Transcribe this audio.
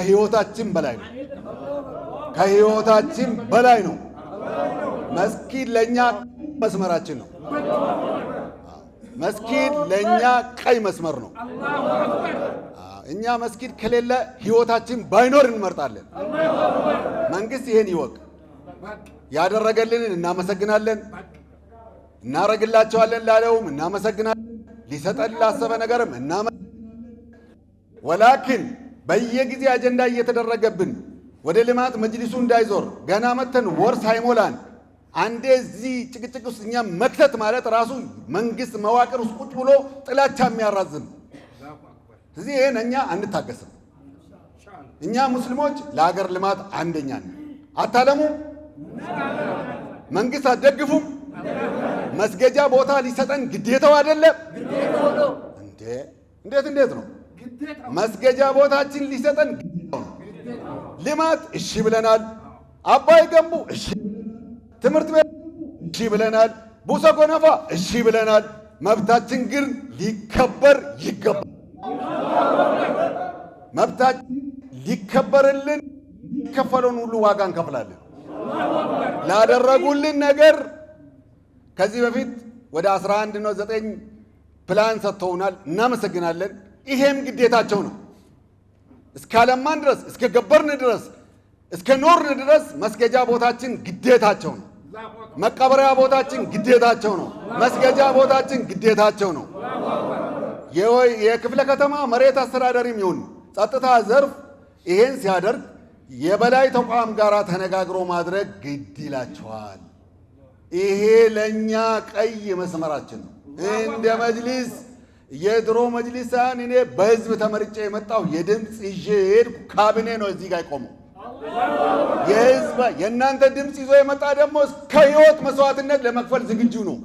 ከህይወታችን በላይ ነው። ከህይወታችን በላይ ነው። መስጊድ ለኛ መስመራችን ነው። መስጊድ ለኛ ቀይ መስመር ነው። እኛ መስጊድ ከሌለ ህይወታችን ባይኖር እንመርጣለን። መንግስት ይሄን ይወቅ። ያደረገልንን እናመሰግናለን፣ እናረግላቸዋለን ላለውም እናመሰግናለን፣ ሊሰጠን ላሰበ ነገርም ወላኪን በየጊዜ አጀንዳ እየተደረገብን ወደ ልማት መጅሊሱ እንዳይዞር ገና መተን ወር ሳይሞላን አንዴ እዚህ ጭቅጭቅ ውስጥ እኛ መክተት ማለት ራሱ መንግስት መዋቅር ውስጥ ቁጭ ብሎ ጥላቻ የሚያራዝም። ስለዚህ ይሄን እኛ አንታገስም። እኛ ሙስሊሞች ለሀገር ልማት አንደኛ ነን። አታለሙ፣ መንግስት አትደግፉም። መስገጃ ቦታ ሊሰጠን ግዴታው አይደለም እንዴ? እንዴት ነው? መስገጃ ቦታችን ሊሰጠን ግዴታው ነው። ልማት እሺ ብለናል። አባይ ገንቡ እሺ፣ ትምህርት ቤት እሺ ብለናል። ቡሰ ጎነፋ እሺ ብለናል። መብታችን ግን ሊከበር ይገባል። መብታችን ሊከበርልን የሚከፈለውን ሁሉ ዋጋ እንከፍላለን። ላደረጉልን ነገር ከዚህ በፊት ወደ 11 ነው 9 ፕላን ሰጥተውናል፣ እናመሰግናለን። ይሄም ግዴታቸው ነው። እስካለማን ድረስ እስከ ገበርን ድረስ እስከ ኖርን ድረስ መስገጃ ቦታችን ግዴታቸው ነው። መቀበሪያ ቦታችን ግዴታቸው ነው። መስገጃ ቦታችን ግዴታቸው ነው። የክፍለ ከተማ መሬት አስተዳደሪም ይሁን ጸጥታ ዘርፍ ይሄን ሲያደርግ የበላይ ተቋም ጋር ተነጋግሮ ማድረግ ግድ ይላቸዋል። ይሄ ለኛ ቀይ መስመራችን ነው። እንደ መጅሊስ የድሮ መጅሊስ ሳይሆን እኔ በህዝብ ተመርጬ የመጣው የድምፅ ይዤ ሄድኩ ካቢኔ ነው እዚህ ጋር ቆመው። የህዝብ የእናንተ ድምፅ ይዞ የመጣ ደግሞ እስከ ህይወት መስዋዕትነት ለመክፈል ዝግጁ ነው።